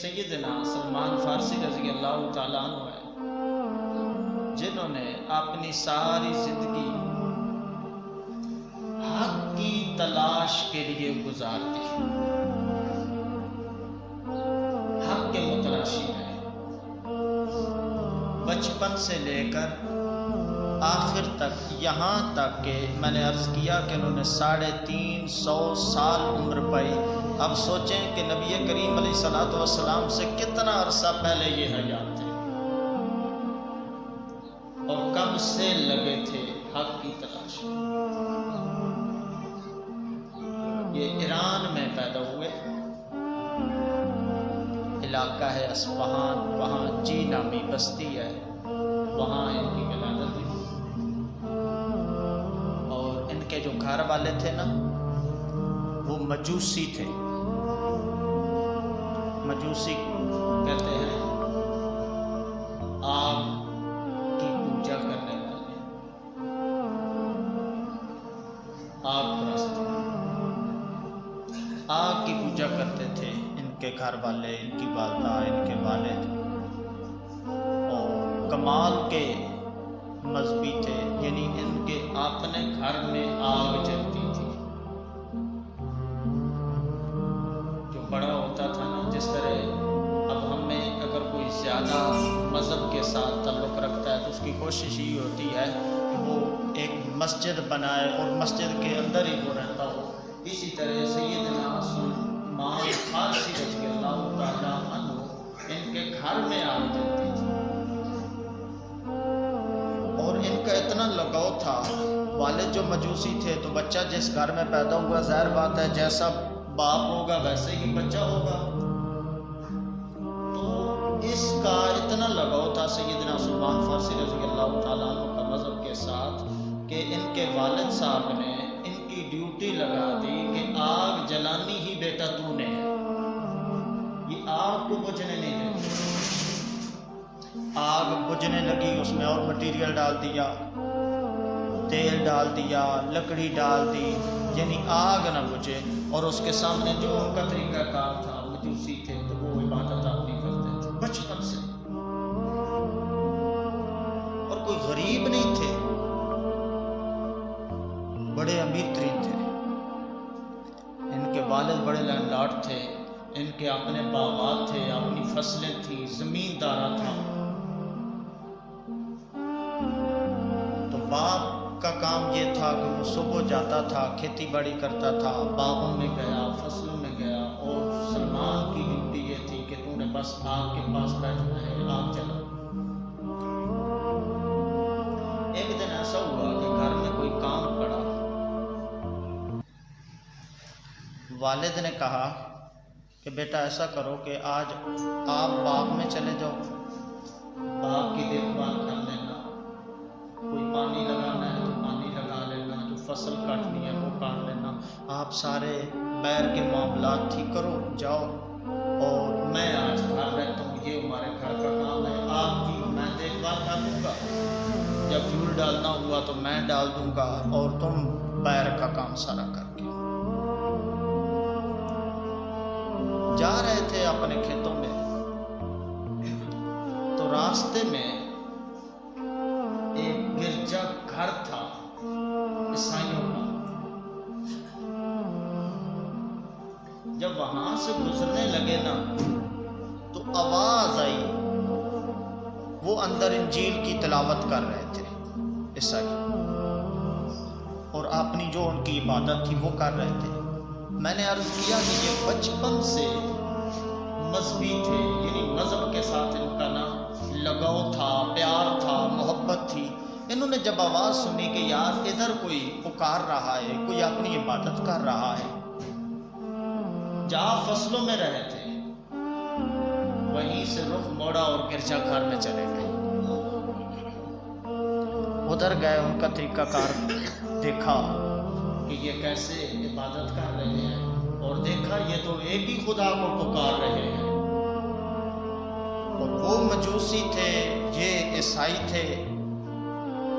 سیدنا سلمان فارسی رضی اللہ تعالیٰ عنہ ہے، جنہوں نے اپنی ساری زندگی حق کی تلاش کے لیے گزار دی، حق کے متلاشی رہے، بچپن سے لے کر آخر تک، یہاں تک کہ میں نے عرض کیا کہ انہوں نے 350 سال عمر پائی۔ اب سوچیں کہ نبی کریم علیہ الصلوۃ والسلام سے کتنا عرصہ پہلے یہ حیات تھے اور کب سے لگے تھے حق کی تلاش۔ یہ ایران میں پیدا ہوئے، علاقہ ہے اصفہان، وہاں جی نامی بستی ہے، وہاں ان کی ولادت ہوئی۔ اور ان کے جو گھر والے تھے نا، وہ مجوسی تھے۔ مجوسی کہتے ہیں آگ کی پوجا کرنے والے، آگ پرست، آگ کی پوجا کرتے تھے ان کے گھر والے، ان کی والدہ، ان کے والد، اور کمال کے مذہبی تھے، یعنی ان کے اپنے گھر میں آگ جلتی تھی۔ جو بڑا ہوتا تھا نا، جس طرح اب ہمیں اگر کوئی زیادہ مذہب کے ساتھ تعلق رکھتا ہے تو اس کی کوشش یہ ہوتی ہے کہ وہ ایک مسجد بنائے اور مسجد کے اندر ہی وہ رہتا ہو۔ اسی طرح سیدنا سلمان فارسی رضی اللہ تعالیٰ عنہ، ان کے گھر میں آگ جلتی تھی اور ان کا اتنا لگاؤ تھا۔ والد جو مجوسی تھے تو بچہ جس گھر میں پیدا ہوا، ظاہر بات ہے جیسا باپ ہوگا ویسے ہی بچہ ہوگا، تو اس کا اتنا لگاؤ تھا سیدنا سلمان فارسی رضی اللہ تعالیٰ عنہ کا مذہب کے ساتھ کہ ان کے والد صاحب نے ان کی ڈیوٹی لگا دی کہ آگ جلانی ہی بیٹا تو نے ہے، یہ آگ کو بجھنے نہیں دیتے۔ آگ بجھنے لگی، اس میں اور مٹیریل ڈال دیا، تیل ڈال دیا، لکڑی ڈال دی، یعنی آگ نہ بجھے۔ اور اس کے سامنے جو ان کا طریقہ کار تھا، مجوسی تھے تو وہ عبادت اپنی کرتے تھے بچپن سے، اور کوئی غریب نہیں تھے، بڑے امیر ترین تھے۔ ان کے والد بڑے لینڈ لارڈ تھے، ان کے اپنے باغات تھے، اپنی فصلیں تھیں، زمیندارہ تھا۔ تو باپ کا کام یہ تھا کہ وہ صبح جاتا تھا، کھیتی باڑی کرتا تھا، باغوں میں گیا، فصلوں میں گیا، اور سلمان کی ڈیوٹی یہ تھی کہ تو نے بس آگ کے پاس بیٹھنا ہے، آگ جلا۔ ایک دن ایسا ہوا کہ گھر میں کوئی کام پڑا، والد نے کہا کہ بیٹا ایسا کرو کہ آج آپ باغ میں چلے جاؤ، باغ کی دیکھ بھال کر لینا، کوئی پانی لگانا ہے تو پانی لگا لینا، جو فصل کاٹنی ہے وہ کاٹ لینا، آپ سارے بیر کے معاملات ٹھیک کرو، جاؤ، اور میں آج گھر رہتا ہوں، یہ ہمارے گھر کا کام ہے، آپ کی میں دیکھ بھال کر لوں گا، جب فیول ڈالنا ہوا تو میں ڈال دوں گا، اور تم بیر کا کام سارا کر کے۔ جا رہے تھے اپنے کھیتوں میں، تو راستے میں ایک گرجا گھر تھا عیسائیوں کا۔ جب وہاں سے گزرنے لگے نا تو آواز آئی، وہ اندر انجیل کی تلاوت کر رہے تھے عیسائی، اور اپنی جو ان کی عبادت تھی وہ کر رہے تھے۔ میں نے عرض کیا کہ یہ بچپن سے مذہبی تھے، یعنی مذہب کے ساتھ ان کا نا لگاؤ تھا، پیار تھا، محبت تھی۔ انہوں نے جب آواز سنی کہ یار ادھر کوئی پکار رہا ہے، کوئی اپنی عبادت کر رہا ہے، جہاں فصلوں میں رہے تھے وہیں سے رخ موڑا اور گرجا گھر میں چلے گئے۔ ادھر گئے، ان کا طریقہ کار دیکھا کہ یہ کیسے عبادت کر رہے ہیں، اور دیکھا یہ تو ایک ہی خدا کو پکار رہے ہیں، اور وہ مجوسی تھے، یہ عیسائی تھے،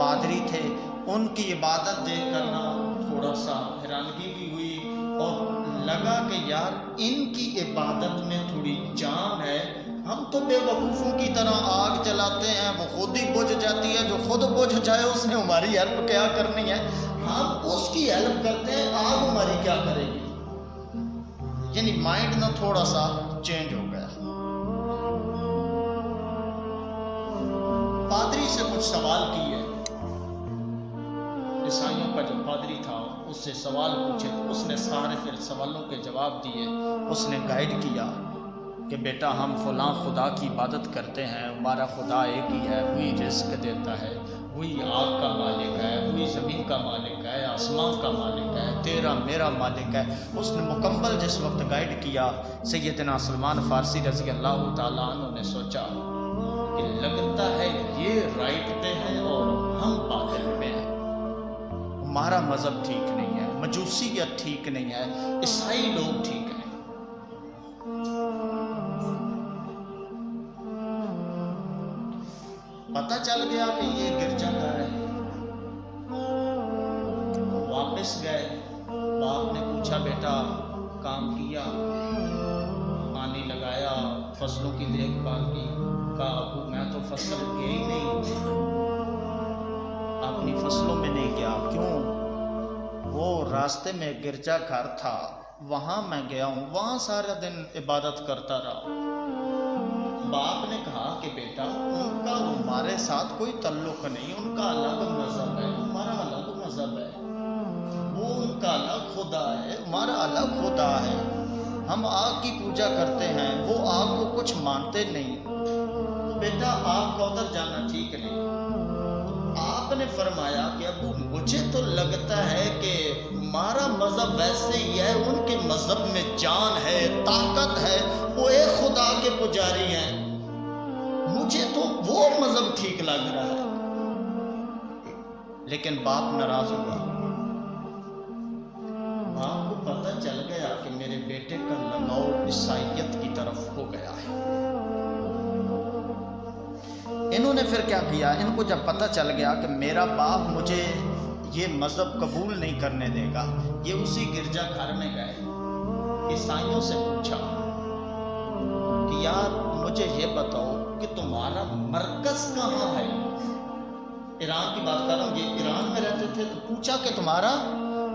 پادری تھے۔ ان کی عبادت دیکھ کر نا تھوڑا سا حیرانگی بھی ہوئی اور لگا کہ یار ان کی عبادت میں تھوڑی جان ہے، ہم تو بے وقوفوں کی طرح آگ جلاتے ہیں، وہ خود ہی بجھ جاتی ہے، جو خود بجھ جائے اس نے ہماری ہیلپ کیا کرنی ہے، ہم اس کی ہیلپ کرتے ہیں، آگ ہماری کیا کرے گی۔ یعنی مائنڈ نہ تھوڑا سا چینج ہو گیا۔ پادری سے کچھ سوال کیے، عیسائیوں کا جو پادری تھا اس سے سوال پوچھے تو اس نے سارے پھر سوالوں کے جواب دیے۔ اس نے گائیڈ کیا کہ بیٹا ہم فلاں خدا کی عبادت کرتے ہیں، ہمارا خدا ایک ہی ہے، وہی رزق دیتا ہے، وہی آگ کا مالک ہے، وہی زمین کا مالک ہے، آسمان کا مالک ہے، تیرا میرا مالک ہے۔ اس نے مکمل جس وقت گائیڈ کیا، سیدنا سلمان فارسی رضی اللہ تعالیٰ عنہ نے سوچا کہ لگتا ہے یہ رائٹ پہ ہے اور ہم باطل پہ ہیں، ہمارا مذہب ٹھیک نہیں ہے، مجوسیت ٹھیک نہیں ہے، عیسائی لوگ ٹھیک ہیں۔ پتہ چل گیا کہ یہ گرجا گھر ہے۔ واپس گئے، باپ نے پوچھا بیٹا کام کیا، پانی لگایا، فصلوں کی دیکھ بھال کی؟ کہا ابو میں تو فصل گیا ہی نہیں، اپنی فصلوں میں نہیں گیا۔ کیوں؟ وہ راستے میں گرجا گھر تھا، وہاں میں گیا ہوں، وہاں سارا دن عبادت کرتا رہا۔ باپ نے کہا کہ بیٹا ان کا ہمارے ساتھ کوئی تعلق نہیں، ان کا الگ مذہب ہے، ہمارا الگ مذہب ہے، وہ ان کا الگ خدا ہے، ہمارا الگ خدا ہے، ہم آگ کی پوجا کرتے ہیں، وہ آگ کو کچھ مانتے نہیں، تو بیٹا آپ کا ادھر جانا ٹھیک نہیں۔ آپ نے فرمایا کہ ابو مجھے تو لگتا ہے کہ ہمارا مذہب ویسے ہی ہے، ان کے مذہب میں جان ہے، طاقت ہے، وہ ایک خدا کے پجاری ہیں، مجھے تو وہ مذہب ٹھیک لگ رہا ہے۔ لیکن باپ ناراض ہوا۔ باپ کو پتہ چل گیا کہ میرے بیٹے کا لگاؤ عیسائیت کی طرف ہو گیا ہے۔ انہوں نے پھر کیا کیا، ان کو جب پتہ چل گیا کہ میرا باپ مجھے یہ مذہب قبول نہیں کرنے دے گا، یہ اسی گرجا گھر میں گئے، عیسائیوں سے پوچھا کہ یار مجھے یہ بتاؤ کہ تمہارا مرکز کہاں ہے؟ ایران کی بات کر رہا ہوں، یہ ایران میں رہتے تھے، تو پوچھا کہ تمہارا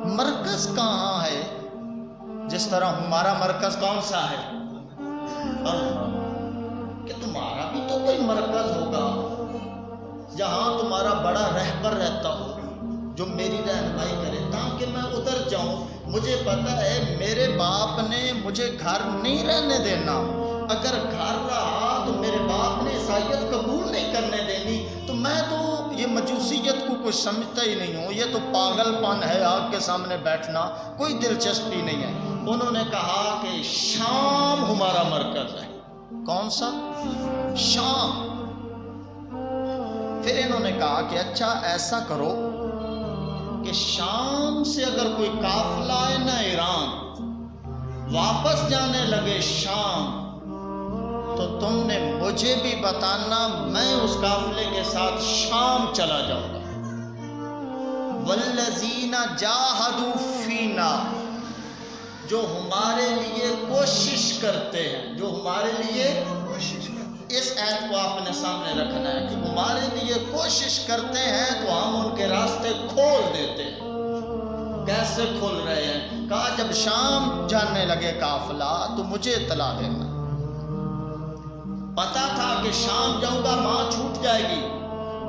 مرکز کہاں ہے؟ جس طرح ہمارا مرکز کون سا ہے؟ کہ تمہارا بھی تو کوئی مرکز ہوگا جہاں تمہارا بڑا رہبر رہتا ہو جو میری رہنمائی کرے تاکہ میں ادھر جاؤں۔ مجھے پتہ ہے میرے باپ نے مجھے گھر نہیں رہنے دینا، اگر گھر رہا تو میرے باپ نے عیسائیت قبول نہیں کرنے دینی، تو میں تو یہ مجوسیت کو کچھ سمجھتا ہی نہیں ہوں، یہ تو پاگل پن ہے، آگ کے سامنے بیٹھنا کوئی دلچسپی نہیں ہے۔ انہوں نے کہا کہ شام ہمارا مرکز ہے۔ کون سا؟ شام۔ پھر انہوں نے کہا کہ اچھا ایسا کرو کہ شام سے اگر کوئی قافلہ ہے نا ایران، واپس جانے لگے شام، تو تم نے مجھے بھی بتانا، میں اس قافلے کے ساتھ شام چلا جاؤں گا۔ والذین جاہدوا فینا، جو ہمارے لیے کوشش کرتے ہیں، جو ہمارے لیے اس آیت کو آپ نے سامنے رکھنا ہے کہ ہمارے لیے کوشش کرتے ہیں تو ہم ان کے راستے کھول دیتے ہیں۔ کیسے کھول رہے ہیں؟ کہا جب شام جانے لگے قافلہ تو مجھے اطلاع دینا۔ پتا تھا کہ شام جاؤں گا ماں چھوٹ جائے گی،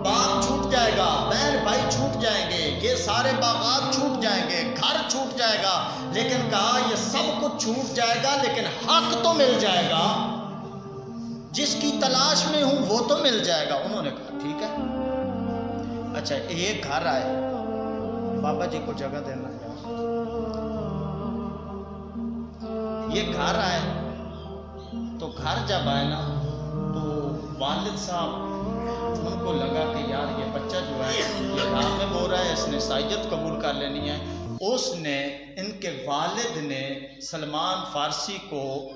باپ چھوٹ جائے گا، بہن بھائی چھوٹ جائیں گے، یہ سارے باغات چھوٹ جائیں گے، گھر چھوٹ جائے گا، لیکن کہا یہ سب کچھ چھوٹ جائے گا لیکن حق تو مل جائے گا، جس کی تلاش میں ہوں وہ تو مل جائے گا۔ انہوں نے کہا ٹھیک ہے۔ اچھا ایک گھر آئے، بابا جی کو جگہ دینا ہے، یہ گھر آئے تو گھر جب آئے نا تو والد صاحب ان کو لگا کہ یار یہ بچہ جو ہے یہ راغب ہو رہا ہے، اس نے عیسائیت قبول کر لینی ہے۔ اس نے ان کے والد نے سلمان فارسی کو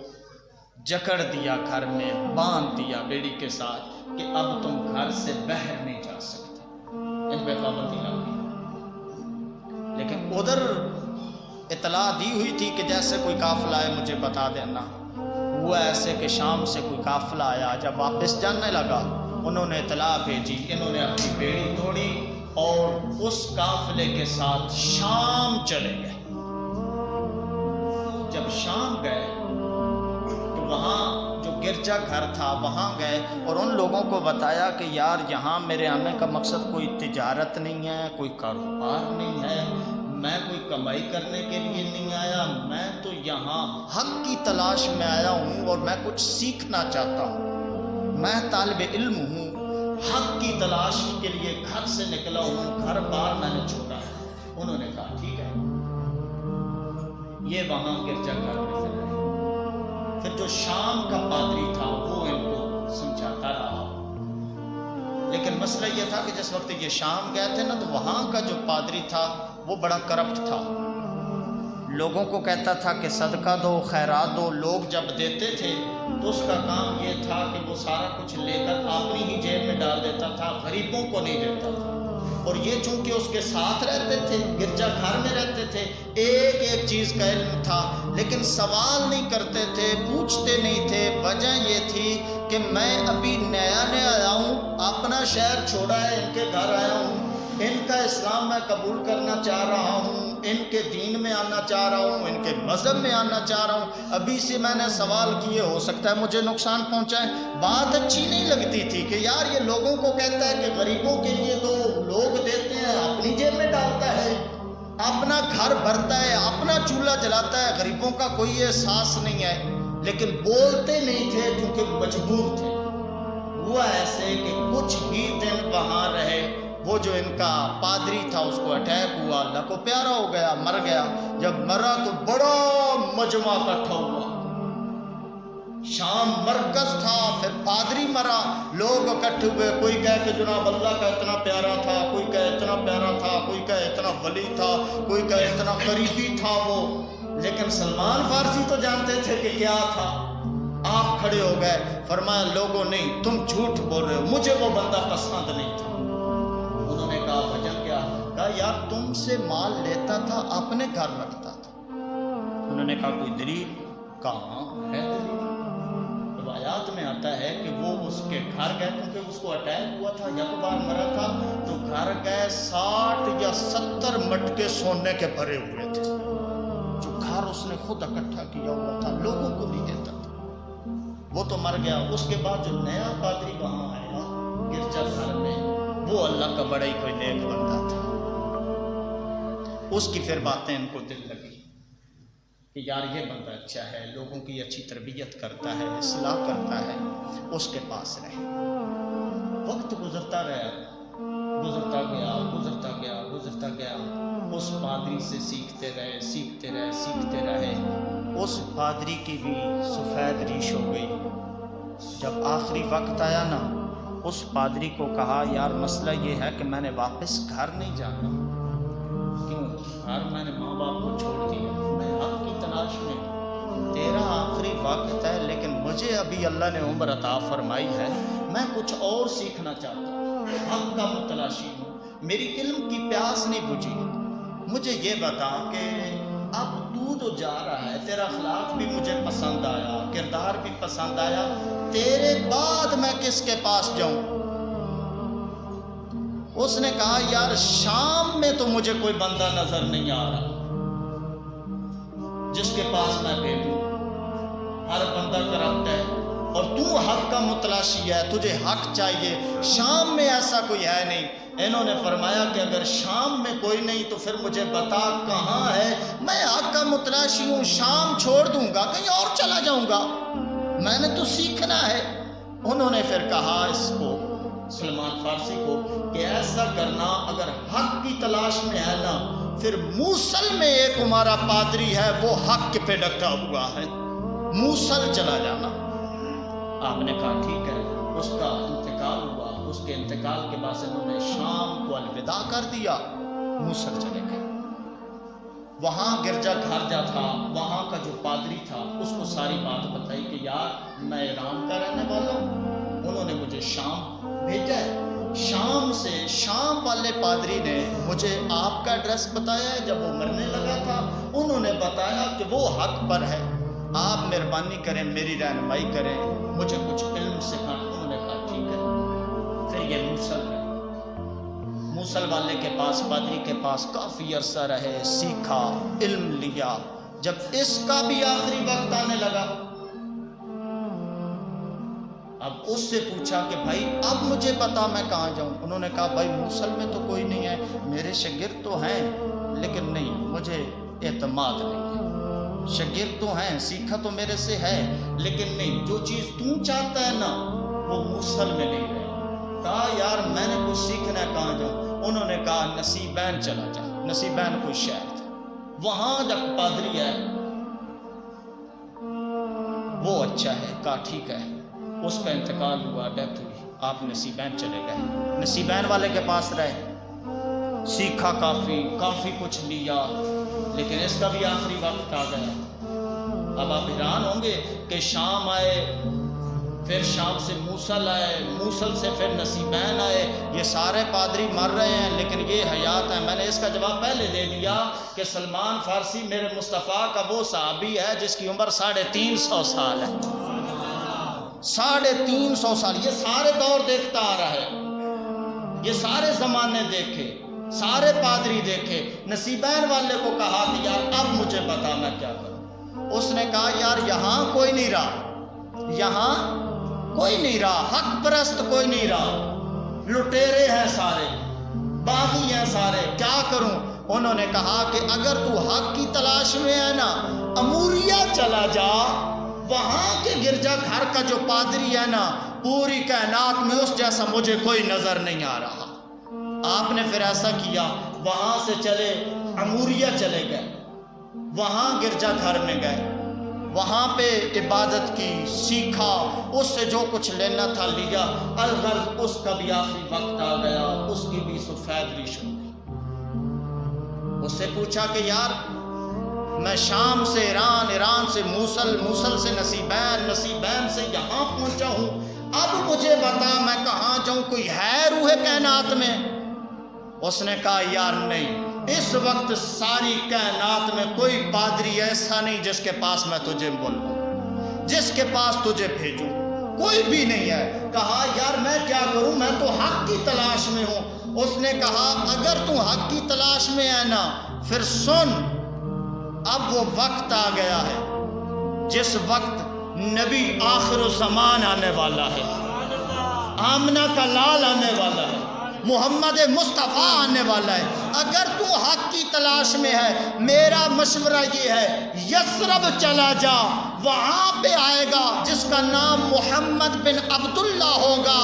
جکڑ دیا، گھر میں باندھ دیا بیڑی کے ساتھ کہ اب تم گھر سے باہر نہیں جا سکتے، ان پہ پابندی لگ گئی۔ لیکن ادھر اطلاع دی ہوئی تھی کہ جیسے کوئی قافلہ ہے مجھے بتا دینا. ہوا ایسے کہ شام سے کوئی قافلہ آیا، جب واپس جانے لگا انہوں نے اطلاع بھیجی، انہوں نے اپنی بیڑی توڑی اور اس قافلے کے ساتھ شام چلے گئے. جب شام گئے تو وہاں جو گرجا گھر تھا وہاں گئے اور ان لوگوں کو بتایا کہ یار یہاں میرے آنے کا مقصد کوئی تجارت نہیں ہے، کوئی کاروبار نہیں ہے، میں کوئی کمائی کرنے کے لیے نہیں آیا، میں تو یہاں حق کی تلاش میں آیا ہوں اور میں کچھ سیکھنا چاہتا ہوں، میں طالب علم ہوں، حق کی تلاش کے لیے گھر سے نکلا ہوں، گھر بار میں نے چھوڑا ہے. انہوں نے کہا ٹھیک ہے. یہ وہاں گرجا گھر میں پھر رہے. پھر جو شام کا پادری تھا وہ ان کو سمجھاتا رہا، لیکن مسئلہ یہ تھا کہ جس وقت یہ شام گئے تھے نا تو وہاں کا جو پادری تھا وہ بڑا کرپٹ تھا. لوگوں کو کہتا تھا کہ صدقہ دو، خیرات دو. لوگ جب دیتے تھے تو اس کا کام یہ تھا کہ وہ سارا کچھ لے کر اپنی ہی جیب میں ڈال دیتا تھا، غریبوں کو نہیں دیتا تھا. اور یہ چونکہ اس کے ساتھ رہتے تھے، گرجا گھر میں رہتے تھے، ایک ایک چیز کا علم تھا، لیکن سوال نہیں کرتے تھے، پوچھتے نہیں تھے. وجہ یہ تھی کہ میں ابھی نیا آیا ہوں، اپنا شہر چھوڑا ہے، ان کے گھر آیا ہوں، ان کا اسلام میں قبول کرنا چاہ رہا ہوں، ان کے دین میں آنا چاہ رہا ہوں، ان کے مذہب میں آنا چاہ رہا ہوں. ابھی سے میں نے سوال کیے، ہو سکتا ہے مجھے نقصان پہنچائے. بات اچھی نہیں لگتی تھی کہ یار یہ لوگوں کو کہتا ہے کہ غریبوں کے لیے تو لوگ دیتے ہیں، اپنی جیب میں ڈالتا ہے، اپنا گھر بھرتا ہے، اپنا چولہا جلاتا ہے، غریبوں کا کوئی احساس نہیں ہے. لیکن بولتے نہیں تھے کیونکہ مجبور تھے. ہوا ایسے کہ کچھ ہی دن وہاں رہے، وہ جو ان کا پادری تھا اس کو اٹیک ہوا، اللہ کو پیارا ہو گیا، مر گیا. جب مرا تو بڑا مجمع اکٹھا ہوا. شام مرکز تھا، پھر پادری مرا، لوگ اکٹھے ہوئے. کوئی کہے کہ جناب اللہ کا اتنا پیارا تھا، کوئی کہے اتنا پیارا تھا، کوئی کہے اتنا ولی تھا، کوئی کہے اتنا قریبی تھا وہ. لیکن سلمان فارسی تو جانتے تھے کہ کیا تھا. آپ کھڑے ہو گئے، فرمایا لوگوں نہیں، تم جھوٹ بول رہے ہو، مجھے وہ بندہ پسند نہیں تھا. انہوں نے کہا وجہ کیا؟ کہا یار تم سے مال لیتا تھا، اپنے گھر رکھتا تھا. انہوں نے کہا کوئی دلیل؟ کہاں ہے دلیل؟ روایات میں آتا ہے کہ وہ اس کے گھر گئے، کیونکہ اس کو اٹیک ہوا تھا، یک بار مرا تھا، تو گھر گئے 60 یا 70 مٹکے سونے کے بھرے ہوئے تھے، جو گھر اس نے خود اکٹھا کیا ہوا تھا، لوگوں کو نہیں دیتا تھا. وہ تو مر گیا. اس کے بعد جو نیا پادری وہاں آیا گرجا گھر میں، وہ اللہ کا بڑا ہی کوئی نیک بندہ تھا. اس کی پھر باتیں ان کو دل لگی کہ یار یہ بندہ اچھا ہے، لوگوں کی اچھی تربیت کرتا ہے، اصلاح کرتا ہے، اس کے پاس رہے. وقت گزرتا رہا، گزرتا گیا، گزرتا گیا، گزرتا گیا. اس پادری سے سیکھتے رہے، سیکھتے رہے، سیکھتے رہے. اس پادری کی بھی سفید ریش ہو گئی. جب آخری وقت آیا نا، اس پادری کو کہا یار مسئلہ یہ ہے کہ میں نے واپس گھر نہیں جانا. کیوں؟ گھر میں نے ماں باپ کو چھوڑ دیا، میں حق کی تلاش میں. تیرا آخری وقت ہے، لیکن مجھے ابھی اللہ نے عمر عطا فرمائی ہے، میں کچھ اور سیکھنا چاہتا ہوں، حق کا متلاشی ہوں، میری علم کی پیاس نہیں بجھی. مجھے یہ بتا کہ اب تو جا رہا ہے، تیرا اخلاق بھی مجھے پسند آیا، کردار بھی پسند آیا، تیرے بعد میں کس کے پاس جاؤں؟ اس نے کہا یار شام میں تو مجھے کوئی بندہ نظر نہیں آ رہا جس کے پاس میں بھیجوں. ہر بندہ کرپٹ ہے اور تو حق کا متلاشی ہے، تجھے حق چاہیے. شام میں ایسا کوئی ہے نہیں. انہوں نے فرمایا کہ اگر شام میں کوئی نہیں تو پھر مجھے بتا کہاں ہے، میں حق کا متلاشی ہوں، شام چھوڑ دوں گا، کہیں اور چلا جاؤں گا، میں نے تو سیکھنا ہے. انہوں نے پھر کہا اس کو، سلمان فارسی کو، کہ ایسا کرنا، اگر حق کی تلاش میں ہے نا، پھر موصل میں ایک ہمارا پادری ہے، وہ حق پہ ڈٹا ہوا ہے، موصل چلا جانا. آپ نے کہا ٹھیک ہے. اس کا انتقال ہوا. اس کے انتقال کے بعد انہوں نے شام کو الوداع کر دیا، موصل چلے گئے. وہاں گرجا گھر جا تھا، وہاں کا جو پادری تھا اس کو ساری بات بتائی کہ یار میں ایران کا رہنے والا ہوں، انہوں نے مجھے شام بھیجا ہے، شام شام سے، شام والے پادری نے مجھے آپ کا ایڈریس بتایا ہے، جب وہ مرنے لگا تھا انہوں نے بتایا کہ وہ حق پر ہے، آپ مہربانی کریں میری رہنمائی کریں، مجھے کچھ علم سکھائیں۔ انہوں نے کہا ٹھیک ہے۔ پھر یہ موصل ہے، موصل والے کے پاس، پادری کے پاس کافی عرصہ رہے، سیکھا، علم لیا۔ جب اس کا بھی آخری وقت آنے لگا، اب اس سے پوچھا کہ بھائی اب مجھے بتا میں کہاں جاؤں۔ انہوں نے کہا بھائی موصل میں تو کوئی نہیں ہے، میرے شاگرد تو ہیں لیکن نہیں، مجھے اعتماد نہیں ہے۔ شاگرد تو ہیں، سیکھا تو میرے سے ہے لیکن نہیں، جو چیز تو چاہتا ہے نا وہ موصل میں نہیں ہے۔ کہا یار میں نے کچھ سیکھنا ہے، کہاں جاؤں؟ انہوں نے کہا نصیبین چلا جا۔ نصیبین کوئی شہر تھا، وہاں جب پادری ہے وہ اچھا ہے۔ کہا ٹھیک ہے۔ اس کا انتقال ہوا، ڈیتھ ہوئی، آپ نصیبین چلے گئے۔ نصیبین والے کے پاس رہے، سیکھا، کافی کچھ لیا، لیکن اس کا بھی آخری وقت آ گیا۔ اب آپ حیران ہوں گے کہ شام آئے، پھر شام سے موصل آئے، موصل سے پھر نصیبین آئے، یہ سارے پادری مر رہے ہیں لیکن یہ حیات ہیں۔ میں نے اس کا جواب پہلے دے دیا کہ سلمان فارسی میرے مصطفیٰ کا وہ صحابی ہے جس کی عمر 350 سال ہے۔ 350 سال، یہ سارے دور دیکھتا آ رہا ہے، یہ سارے زمانے دیکھے، سارے پادری دیکھے۔ نصیبین والے کو کہا کہ یار اب مجھے بتا میں کیا کروں۔ اس نے کہا یار یہاں کوئی نہیں رہا، یہاں کوئی نہیں رہا، حق پرست کوئی نہیں رہا، لٹیرے ہیں سارے، باغی ہیں سارے، کیا کروں؟ انہوں نے کہا کہ اگر تو حق کی تلاش میں ہے نا، اموریہ چلا جا، وہاں کے گرجا گھر کا جو پادری ہے نا، پوری کائنات میں اس جیسا مجھے کوئی نظر نہیں آ رہا۔ آپ نے پھر ایسا کیا، وہاں سے چلے اموریہ چلے گئے، وہاں گرجا گھر میں گئے، وہاں پہ عبادت کی، سیکھا، اس سے جو کچھ لینا تھا لیا۔ الغرض اس کا بھی آخری وقت آ گیا، اس کی بھی سفید ریش ہو گئی۔ اس سے پوچھا کہ یار میں شام سے ایران، ایران سے موصل، موصل سے نصیبین، نصیبین سے یہاں پہنچا ہوں، اب مجھے بتا میں کہاں جاؤں، کوئی ہے روح کائنات میں؟ اس نے کہا یار نہیں، اس وقت ساری کائنات میں کوئی پادری ایسا نہیں جس کے پاس میں تجھے بولوں، جس کے پاس تجھے بھیجوں، کوئی بھی نہیں ہے۔ کہا یار میں کیا کروں، میں تو حق کی تلاش میں ہوں۔ اس نے کہا اگر تو حق کی تلاش میں ہے نا، پھر سن، اب وہ وقت آ گیا ہے جس وقت نبی آخر الزمان آنے والا ہے، آمنہ کا لال آنے والا ہے، محمد مصطفیٰ آنے والا ہے۔ اگر تو حق کی تلاش میں ہے، میرا مشورہ یہ ہے یثرب چلا جا، وہاں پہ آئے گا جس کا نام محمد بن عبداللہ ہوگا،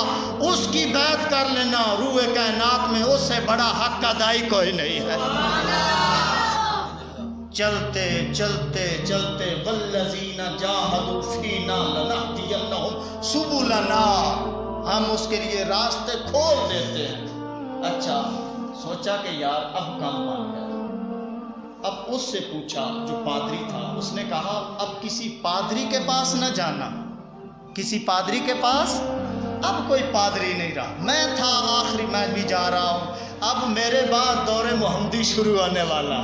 اس کی بیعت کر لینا، روح کائنات میں اس سے بڑا حق کا دائی کوئی نہیں ہے۔ چلتے چلتے چلتے والذین جاہدوا فینا لنہدینہم سبلنا، ہم اس کے لیے راستے کھول دیتے ہیں۔ اچھا سوچا کہ یار اب کام بن گیا۔ اب اس سے پوچھا جو پادری تھا، اس نے کہا اب کسی پادری کے پاس نہ جانا، کسی پادری کے پاس، اب کوئی پادری نہیں رہا، میں تھا آخری، میں بھی جا رہا ہوں، اب میرے بعد دور محمدی شروع ہونے والا،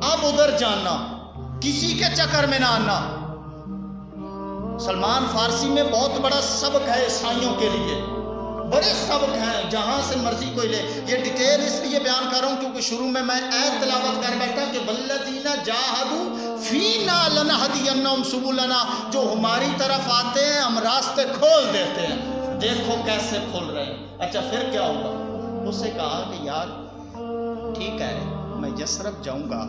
اب ادھر جانا، کسی کے چکر میں نہ آنا۔ سلمان فارسی میں بہت بڑا سبق ہے عیسائیوں کے لیے، بڑے سبق ہیں، جہاں سے مرضی کوئی لے۔ یہ ڈیٹیل اس لیے بیان کر رہا ہوں کیونکہ شروع میں آیت تلاوت کر بیٹھا کہ والذین جاہدوا فینا لنہدینہم سبلنا، جو ہماری طرف آتے ہیں ہم راستے کھول دیتے ہیں، دیکھو کیسے کھل رہے ہیں۔ اچھا پھر کیا ہوگا؟ اس سے کہا کہ یار ٹھیک ہے میں یثرب جاؤں گا،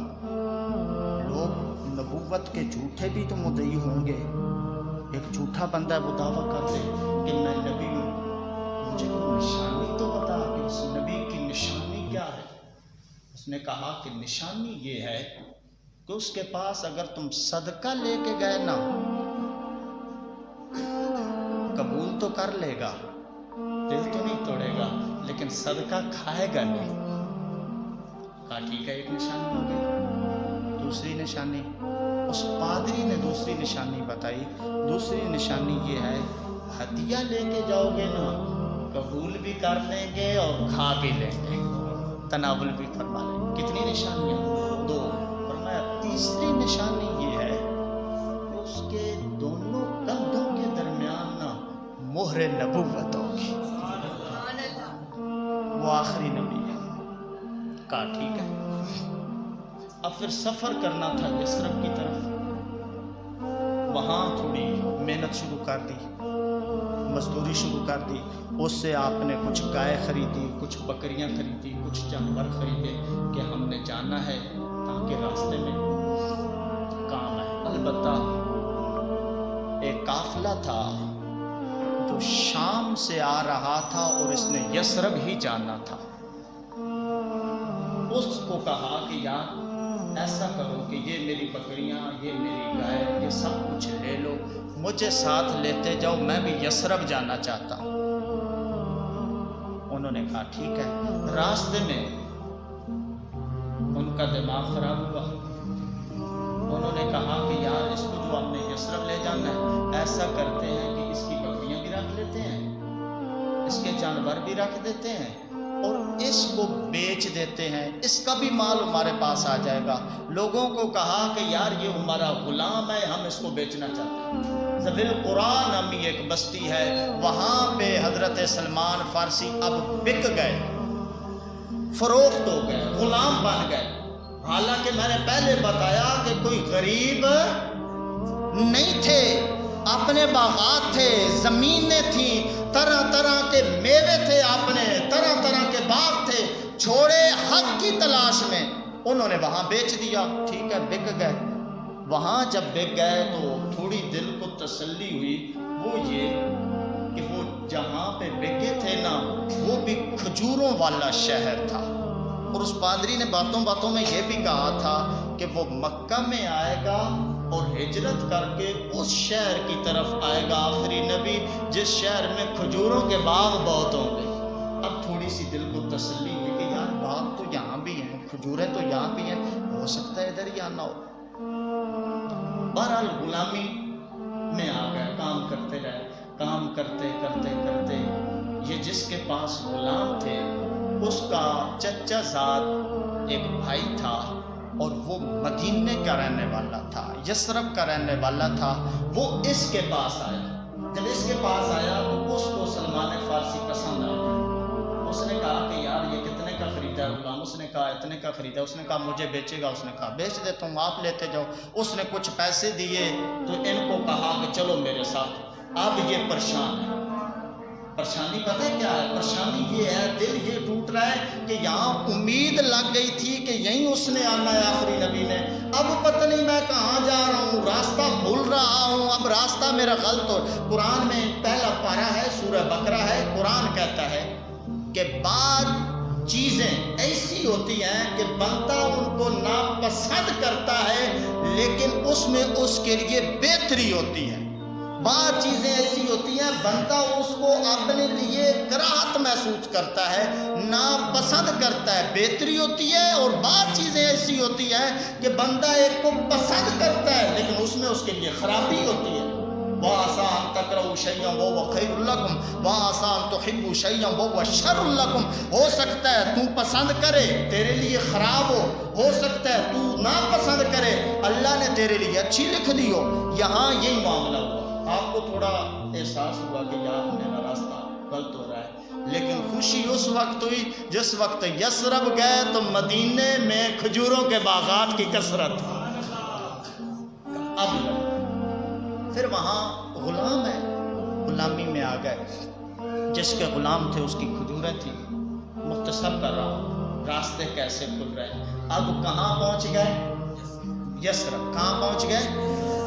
لوگ نبوت کے جھوٹے بھی تو مدعی ہوں گے، ایک جھوٹا بندہ ہے وہ دعویٰ کر دے کہ میں نبی ہوں، مجھے کوئی نشانی تو بتا کہ اس نبی کی نشانی کیا ہے۔ اس نے کہا کہ نشانی یہ ہے کہ اس کے پاس اگر تم صدقہ لے کے گئے نا، قبول تو کر لے گا، دل تو نہیں توڑے گا، لیکن صدقہ کھائے گا نہیں۔ کہا ٹھیک ہے، ایک نشانی ہو گئی۔ دوسری نشانی، اس پادری نے دوسری نشانی بتائی، دوسری نشانی یہ ہے ہدیہ لے کے جاؤ گے نا قبول بھی کر لیں گے اور کھا بھی لیں گے، تناول بھی فرما لیں گے۔ کتنی نشانیاں؟ 2۔ فرمایا تیسری نشانی یہ ہے کہ اس کے دونوں کندھوں کے درمیان نا مہر نبوت ہوگی، وہ آخری نبی ہے۔ کہا ٹھیک ہے۔ اب پھر سفر کرنا تھا یثرب کی طرف، وہاں تھوڑی محنت شروع کر دی، مزدوری شروع کر دی۔ اس سے آپ نے کچھ گائے خریدی، کچھ بکریاں خریدی، کچھ جانور خریدے کہ ہم نے جانا ہے تاکہ راستے میں کام ہے۔ البتہ ایک قافلہ تھا جو شام سے آ رہا تھا اور اس نے یثرب ہی جانا تھا۔ اس کو کہا کہ یار ایسا کرو کہ یہ میری بکریاں، یہ میری گائے، یہ سب کچھ لے لو، مجھے ساتھ لیتے جاؤ، میں بھی یثرب جانا چاہتا ہوں۔ انہوں نے کہا ٹھیک ہے۔ راستے میں ان کا دماغ خراب ہوا، انہوں نے کہا کہ یار اس کو جو ہم نے یثرب لے جانا ہے، ایسا کرتے ہیں کہ اس کی بکریاں بھی رکھ لیتے ہیں، اس کے جانور بھی رکھ دیتے ہیں اور اس کو بیچ دیتے ہیں، اس کا بھی مال ہمارے پاس آ جائے گا۔ لوگوں کو کہا کہ یار یہ ہمارا غلام ہے، ہم اس کو بیچنا چاہتے ہیں۔ ذویل قرآن نامی ایک بستی ہے، وہاں پہ حضرت سلمان فارسی اب بک گئے، فروخت ہو گئے، غلام بن گئے۔ حالانکہ میں نے پہلے بتایا کہ کوئی غریب نہیں تھے، اپنے باغات تھے، زمینیں تھیں، طرح طرح کے میوے تھے، اپنے طرح طرح کے باغ تھے، چھوڑے حق کی تلاش میں انہوں نے وہاں بیچ دیا۔ ٹھیک ہے، بک گئے۔ وہاں جب بک گئے تو تھوڑی دل کو تسلی ہوئی، وہ یہ کہ وہ جہاں پہ بکے تھے نا وہ بھی کھجوروں والا شہر تھا، اور اس پادری نے باتوں باتوں میں یہ بھی کہا تھا کہ وہ مکہ میں آئے گا اور ہجرت کر کے اس شہر کی طرف آئے گا، آخری نبی جس شہر میں کھجوروں کے باغ بہت ہوں گے۔ اب تھوڑی سی دل کو تسلی ہوئی کہ یار باغ تو یہاں بھی ہیں، کھجوریں تو یہاں بھی ہیں، ہو سکتا ہے ادھر ہی آنا ہو۔ بہرحال غلامی میں آ گئے، کام کرتے رہے، کام کرتے کرتے کرتے یہ جس کے پاس غلام تھے اس کا چچا زاد ایک بھائی تھا، اور وہ مدینے کا رہنے والا تھا، یثرب کا رہنے والا تھا۔ وہ اس کے پاس آیا، جب اس کے پاس آیا تو اس کو سلمان فارسی پسند آ گیا۔ اس نے کہا کہ یار یہ کتنے کا خریدا ہے غلام؟ اس نے کہا اتنے کا خریدا۔ اس نے کہا مجھے بیچے گا؟ اس نے کہا بیچ دیتا ہوں، آپ لیتے جاؤ۔ اس نے کچھ پیسے دیے تو ان کو کہا کہ چلو میرے ساتھ۔ اب یہ پریشان ہے۔ پریشانی پتہ ہے کیا ہے؟ پریشانی یہ ہے، دل یہ ٹوٹ رہا ہے کہ یہاں امید لگ گئی تھی کہ یہیں اس نے آنا ہے آخری نبی نے، اب پتہ نہیں میں کہاں جا رہا ہوں، راستہ بھول رہا ہوں، اب راستہ میرا غلط ہو۔ قرآن میں پہلا پارہ ہے، سورہ بقرہ ہے، قرآن کہتا ہے کہ بعض چیزیں ایسی ہوتی ہیں کہ بندہ ان کو ناپسند کرتا ہے لیکن اس میں اس کے لیے بہتری ہوتی ہے۔ بعض چیزیں ایسی ہوتی ہیں بندہ اس کو اپنے لیے کراہت محسوس کرتا ہے، ناپسند کرتا ہے، بہتری ہوتی ہے۔ اور بعض چیزیں ایسی ہوتی ہیں کہ بندہ ایک کو پسند کرتا ہے لیکن اس میں اس کے لیے خرابی ہوتی ہے۔ وَعَسَىٰ أَن تَكْرَهُوا شَيْئًا وَهُوَ خَيْرٌ لَكُمْ وَعَسَىٰ أَن تُحِبُّوا شَيْئًا وَهُوَ شَرٌّ لَكُمْ۔ ہو سکتا ہے تو پسند کرے تیرے لیے خراب ہو سکتا ہے تو ناپسند کرے اللہ نے تیرے لیے اچھی لکھ دی ہو۔ یہاں یہی معاملہ ہوا۔ آپ کو تھوڑا احساس ہوا کہ یار میرا راستہ غلط ہو رہا ہے، لیکن خوشی اس وقت ہوئی جس وقت یثرب گئے تو مدینے میں کھجوروں کے باغات کی کثرت۔ اب پھر وہاں غلام ہے، غلامی میں آ گئے، جس کے غلام تھے اس کی کھجوریں تھیں۔ مختصر کر رہا ہوں راستے کیسے کھل رہے۔ اب کہاں پہنچ گئے؟ یثرب۔ کہاں پہنچ گئے؟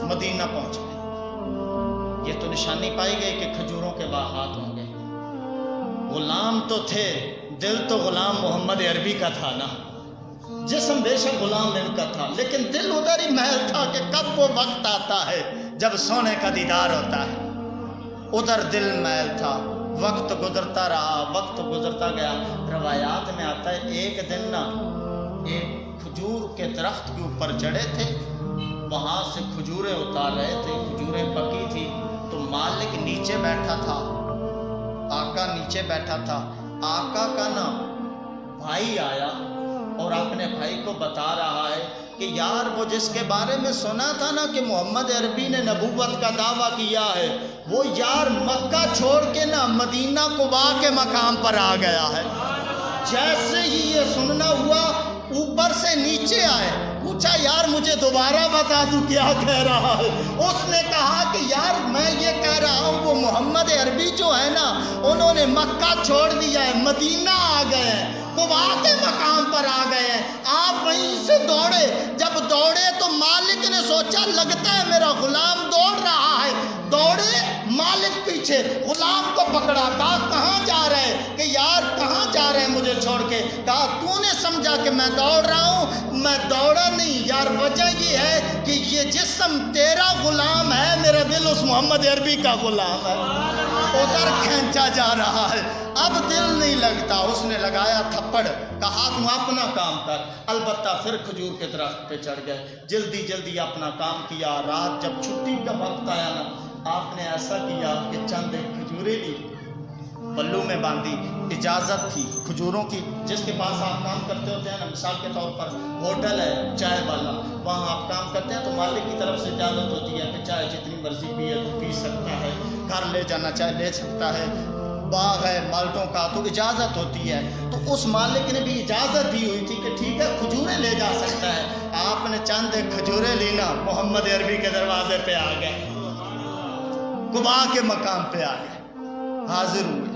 مدینہ پہنچ گئے۔ یہ تو نشانی پائی گئی کہ کھجوروں کے باغات ہوں گے۔ غلام تو تھے، دل تو غلام محمد عربی کا تھا نا، جسم بے شک غلام ان کا تھا، لیکن دل ادھر ہی محل تھا کہ کب وہ وقت آتا ہے جب سونے کا دیدار ہوتا ہے۔ ادھر دل محل تھا۔ وقت گزرتا رہا، وقت گزرتا گیا۔ روایات میں آتا ہے ایک دن نا ایک کھجور کے درخت کے اوپر چڑھے تھے، وہاں سے کھجوریں اتار رہے تھے، کھجوریں پکی تھی تو مالک نیچے بیٹھا تھا، آقا نیچے بیٹھا تھا، آقا کا نا بھائی آیا اور اپنے بھائی کو بتا رہا ہے کہ یار وہ جس کے بارے میں سنا تھا نا کہ محمد عربی نے نبوت کا دعویٰ کیا ہے، وہ یار مکہ چھوڑ کے نا مدینہ قباء کے مقام پر آ گیا ہے۔ جیسے ہی یہ سننا ہوا اوپر سے نیچے آئے، پوچھا یار مجھے دوبارہ بتا دوں کیا کہہ رہا ہے۔ اس نے کہا کہ یار میں یہ کہہ رہا ہوں وہ محمد عربی جو ہے نا انہوں نے مکہ چھوڑ دیا ہے، مدینہ آ گئے ہیں، قباء کے مقام پر آ گئے ہیں۔ آپ وہیں سے دوڑے، جب دوڑے تو مالک نے سوچا لگتا ہے میرا غلام دوڑ رہا ہے، دوڑے مالک پیچھے، غلام کو پکڑا، کہا کہاں جا رہے کہ یار کہاں جا رہے ہیں مجھے چھوڑ کے؟ کہا تو نے سمجھا کہ میں دوڑ رہا ہوں؟ میں دوڑا نہیں یار، وجہ یہ ہے کہ یہ جسم تیرا غلام ہے، میرا دل اس محمد عربی کا غلام ہے، ادھر کھینچا جا رہا ہے، اب دل نہیں لگتا۔ اس نے لگایا تھپڑ، کہا تم اپنا کام کر۔ البتہ پھر کھجور کے درخت پہ چڑھ گئے، جلدی جلدی اپنا کام کیا۔ رات جب چھٹی کا وقت آیا نا، آپ نے ایسا کیا کہ چند ایک کھجوریں لی، پلو میں باندھی، اجازت تھی کھجوروں کی، جس کے پاس آپ کام کرتے ہوتے ہیں نا، مثال کے طور پر ہوٹل ہے چائے والا، وہاں آپ کام کرتے ہیں تو مالک کی طرف سے اجازت ہوتی ہے کہ چائے جتنی مرضی پیے تو پی سکتا ہے، گھر لے جانا چاہے لے سکتا ہے، باغ ہے مالٹوں کا تو اجازت ہوتی ہے۔ تو اس مالک نے بھی اجازت دی ہوئی تھی کہ ٹھیک ہے کھجوریں لے جا سکتا ہے۔ آپ نے چند ایک کھجوریں لینا، محمد عربی کے دروازے پہ آ گئے، قباء کے مقام پہ آ گئے، حاضر ہوئے،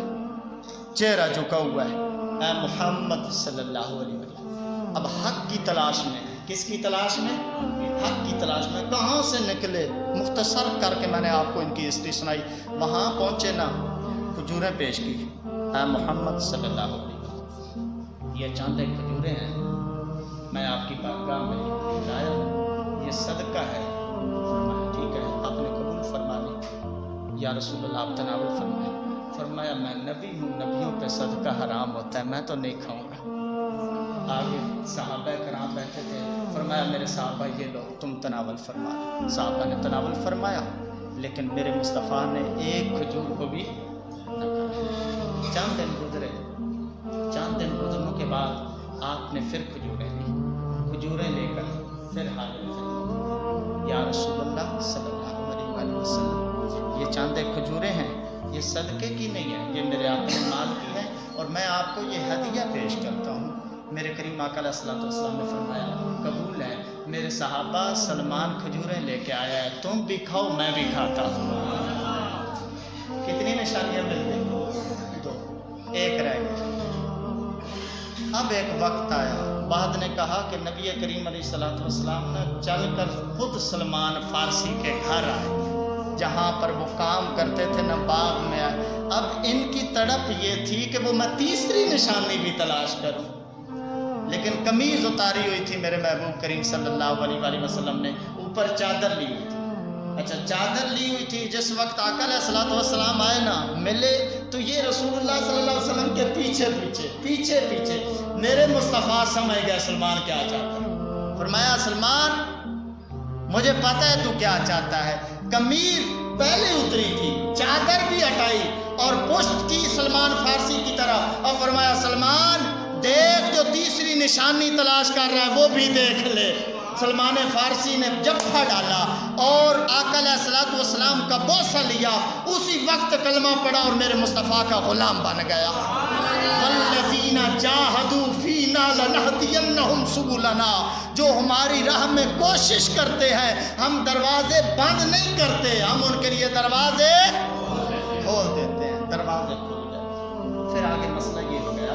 چہرہ جھکا ہوا ہے، اے محمد صلی اللہ علیہ وسلم۔ اب حق کی تلاش میں، کس کی تلاش میں؟ حق کی تلاش میں۔ کہاں سے نکلے؟ مختصر کر کے میں نے آپ کو ان کی ہسٹری سنائی۔ وہاں پہنچے نا، کھجوریں پیش کی، اے محمد صلی اللہ علیہ وسلم، یہ چند ایک کھجوریں ہیں، میں آپ کی بارگاہ میں لایا ہوں، یہ صدقہ ہے۔ فرمایا ٹھیک ہے، آپ نے قبول فرما لی۔ یا رسول اللہ آپ تناول فرمائیں۔ فرمایا میں نبی ہوں، نبیوں پہ صدقہ حرام ہوتا ہے، میں تو نہیں کھاؤں گا۔ آگے صحابہ کرام بیٹھے تھے، فرمایا میرے صحابہ یہ لو تم تناول فرما لو۔ صحابہ نے تناول فرمایا، لیکن میرے مصطفیٰ نے ایک کھجور کو بھی نہ کھایا۔ چند دن گزرے، چند دن گزرنے کے بعد آپ نے پھر کھجوریں لی، کھجوریں لے کر پھر حاضر ہوئے، یا رسول اللہ صلی اللہ علیہ وسلم، یہ چند ایک کھجوریں ہیں، یہ صدقے کی نہیں ہے، یہ میرے اپنے مال کی ہے اور میں آپ کو یہ ہدیہ پیش کرتا ہوں۔ میرے کریم آقا علیہ الصلوۃ والسلام نے فرمایا قبول ہے، میرے صحابہ سلمان کھجوریں لے کے آیا ہے، تم بھی کھاؤ میں بھی کھاتا ہوں۔ کتنی نشانیاں مل گئی؟ دو، ایک رہ گئی۔ اب ایک وقت آیا، بعد نے کہا کہ نبی کریم علیہ الصلوۃ والسلام نے چل کر خود سلمان فارسی کے گھر آئے، جہاں پر وہ کام کرتے تھے نا، باغ میں آئے۔ اب ان کی تڑپ یہ تھی کہ وہ میں تیسری نشانی بھی تلاش کروں، لیکن قمیض اتاری ہوئی تھی میرے محبوب کریم صلی اللہ علیہ وآلہ وسلم نے، اوپر چادر لی ہوئی تھی۔ اچھا چادر لی ہوئی تھی، جس وقت آقا علیہ الصلوۃ والسلام آئے نا ملے تو یہ رسول اللہ صلی اللہ علیہ وسلم کے پیچھے پیچھے میرے مصطفیٰ سمجھ گئے سلمان کیا چاہتا ہے۔ فرمایا سلمان مجھے پتہ ہے تو کیا چاہتا ہے۔ قمیض پہلے اتری تھی، چادر بھی ہٹائی اور پشت کی سلمان فارسی کی طرف، اور فرمایا سلمان دیکھ جو تیسری نشانی تلاش کر رہا ہے وہ بھی دیکھ لے۔ سلمان فارسی نے جبھا ڈالا اور آقا علیہ الصلوۃ والسلام کا بوسہ لیا، اسی وقت کلمہ پڑھا اور میرے مصطفیٰ کا غلام بن گیا۔ والذین جاہدوا فینا لنہدینہم سبلنا، جو ہماری راہ میں کوشش کرتے ہیں ہم دروازے بند نہیں کرتے، ہم ان کے لیے دروازے کھول دیتے ہیں، دروازے کھول جاتے ہیں۔ پھر آگے مسئلہ یہ ہو گیا،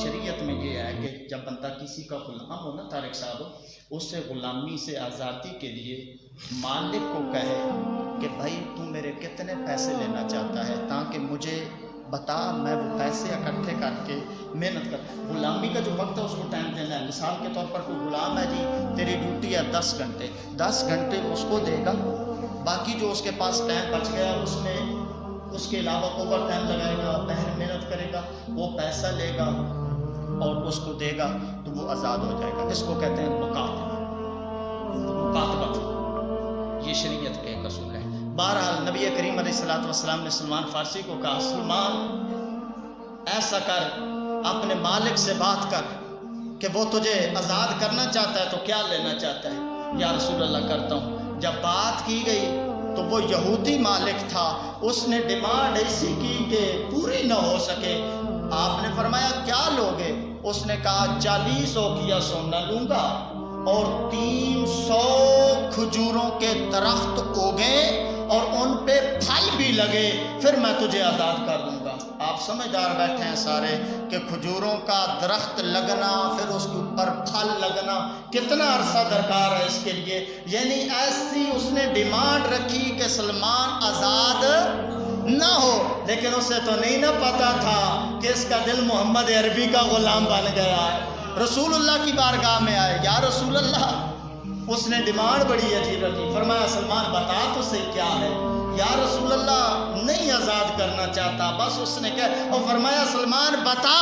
شریعت میں یہ ہے کہ جب بندہ کسی کا غلام ہو نا طارق صاحب، اس سے غلامی سے آزادی کے لیے مالک کو کہے کہ بھائی تو میرے کتنے پیسے لینا چاہتا ہے، تاکہ مجھے بتا، میں وہ پیسے اکٹھے کر کے محنت کر۔ غلامی کا جو وقت ہے اس کو ٹائم دینا ہے۔ مثال کے طور پر کوئی غلام ہے جی، تیری ڈیوٹی ہے 10 گھنٹے، 10 گھنٹے اس کو دے گا، باقی جو اس کے پاس ٹائم بچ گیا اس میں اس کے علاوہ اوور ٹائم لگائے گا، باہر محنت کرے گا، وہ پیسہ لے گا اور اس کو دے گا تو وہ آزاد ہو جائے گا۔ اس کو کہتے ہیں مکاتبت، یہ شریعت کے ایک اصول ہے۔ بہرحال نبی کریم علیہ الصلوۃ والسلام نے سلمان فارسی کو کہا سلمان ایسا کر، اپنے مالک سے بات کر کہ وہ تجھے آزاد کرنا چاہتا ہے تو کیا لینا چاہتا ہے؟ یا رسول اللہ کرتا ہوں۔ جب بات کی گئی تو وہ یہودی مالک تھا، اس نے ڈیمانڈ ایسی کی کہ پوری نہ ہو سکے۔ آپ نے فرمایا کیا لوگے؟ اس نے کہا 40 اوقیہ سونا لوں گا اور 300 کھجوروں کے درخت اگے اور ان پہ پھل بھی لگے، پھر میں تجھے آزاد کر دوں گا۔ آپ سمجھدار بیٹھے ہیں سارے کہ کھجوروں کا درخت لگنا، پھر اس کے اوپر پھل لگنا، کتنا عرصہ درکار ہے اس کے لیے۔ یعنی ایسی اس نے ڈیمانڈ رکھی کہ سلمان آزاد نہ ہو، لیکن اسے تو نہیں نہ پتا تھا کہ اس کا دل محمد عربی کا غلام بن گیا ہے۔ رسول اللہ کی بارگاہ میں آئے، یا رسول اللہ، اس نے ڈیمانڈ بڑی عجیب رکھی۔ فرمایا سلمان بتا تو صحیح کیا ہے؟ یا رسول اللہ نہیں آزاد کرنا چاہتا، بس اس نے کہا، اور فرمایا سلمان بتا،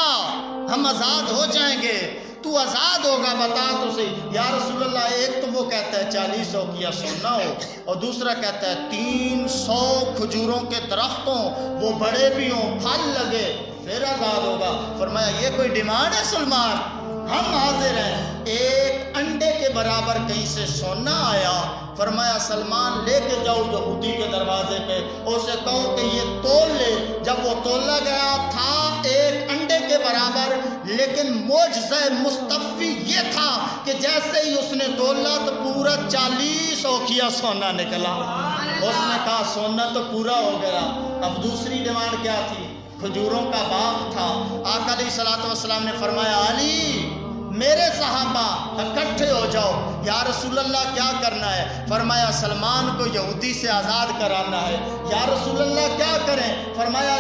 ہم آزاد ہو جائیں گے، تو آزاد ہوگا، بتا تو صحیح۔ یا رسول اللہ ایک تو وہ کہتا ہے 40 اوقیہ سونا ہو، اور دوسرا کہتا ہے 300 کھجوروں کے درخت ہوں، وہ بڑے بھی ہوں، پھل لگے، پھر آزاد ہوگا۔ فرمایا یہ کوئی ڈیمانڈ ہے سلمان؟ ہم حاضر ہیں۔ ایک انڈے کے برابر کہیں سے سونا آیا، فرمایا سلمان لے کے جاؤ یہودی کے دروازے پہ، اسے کہو کہ یہ تول لے۔ جب وہ تولا گیا تھا ایک انڈے کے برابر، لیکن معجزہ مصطفی یہ تھا کہ جیسے ہی اس نے تولا تو پورا 40 اوقیہ سونا نکلا۔ اس نے کہا سونا تو پورا ہو گیا۔ اب دوسری ڈیمانڈ کیا تھی؟ کھجوروں کا باغ تھا۔ آقا علیہ الصلوۃ والسلام نے فرمایا علی میرے صحابہ اکٹھے ہو جاؤ۔ یا رسول اللہ کیا کرنا ہے؟ فرمایا سلمان کو یہودی سے آزاد کرانا ہے۔ یا رسول اللہ کیا کریں؟ فرمایا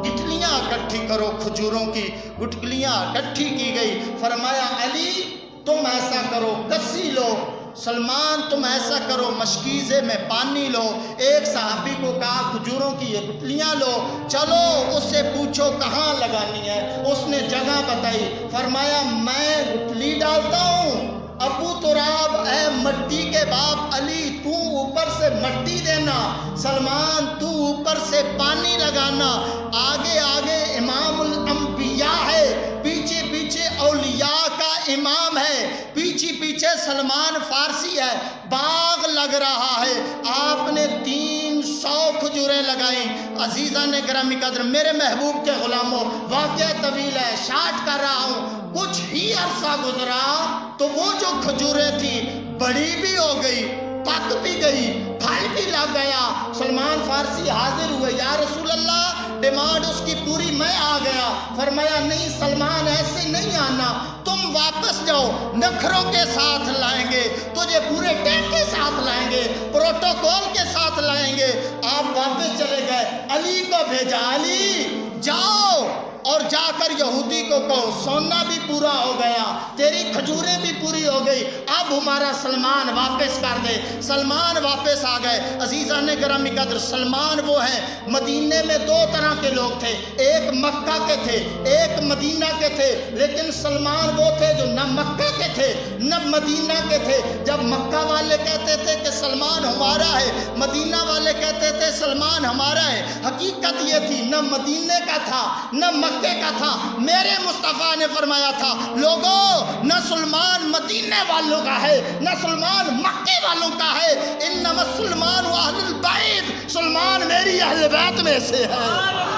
گٹھلیاں اکٹھی کرو، کھجوروں کی گٹھلیاں اکٹھی کی گئی۔ فرمایا علی تم ایسا کرو، کسی لو، سلمان تم ایسا کرو، مشکیزے میں پانی لو۔ ایک صحابی کو کہا کھجوروں کی یہ گٹھلیاں لو، چلو اس سے پوچھو کہاں لگانی ہے۔ اس نے جگہ بتائی۔ فرمایا میں گٹھلی ڈالتا ہوں، ابو تراب اے مٹی کے باپ علی تو اوپر سے مٹی دینا، سلمان تو اوپر سے پانی لگانا۔ آگے آگے امام الانبیاء ہے، پیچھے پیچھے اولیاء کا امام ہے، پیچھے پیچھے سلمان فارسی ہے، باغ لگ رہا ہے۔ آپ نے 300 کھجوریں لگائیں۔ عزیزان گرامی قدر، میرے محبوب کے غلاموں، واقعہ طویل ہے، شارٹ کر رہا ہوں۔ کچھ ہی عرصہ گزرا تو وہ جو کھجوریں تھیں بڑی بھی ہو گئی، پک بھی گئی، پھل بھی لگ گیا۔ سلمان فارسی حاضر ہوئے، یا رسول اللہ ڈیمانڈ اس کی پوری، میں آ گیا۔ فرمایا نہیں سلمان ایسے نہیں آنا، تم واپس جاؤ، نخروں کے ساتھ لائیں گے تجھے، پورے ٹینک کے ساتھ لائیں گے، پروٹوکول کے ساتھ لائیں گے۔ آپ واپس چلے گئے، علی کو بھیجا، علی جاؤ اور جا کر یہودی کو کہو سونا بھی پورا ہو گیا، تیری کھجوریں بھی پوری ہو گئی، اب ہمارا سلمان واپس کر دے۔ سلمان واپس آ گئے۔ عزیزان گرامی قدر، سلمان وہ ہیں، مدینے میں 2 طرح کے لوگ تھے، ایک مکہ کے تھے، ایک مدینہ کے تھے، لیکن سلمان وہ تھے جو نہ مکہ کے تھے نہ مدینہ کے تھے۔ جب مکہ والے کہتے تھے کہ سلمان ہمارا ہے، مدینہ والے کہتے تھے سلمان ہمارا ہے، حقیقت یہ تھی نہ مدینے کا تھا نہ مکے کا تھا۔ میرے مصطفیٰ نے فرمایا تھا لوگوں نہ سلمان مدینے والوں کا ہے نہ سلمان مکے والوں کا ہے، انما سلمان اہل البیت، سلمان میری اہل بیت میں سے ہے۔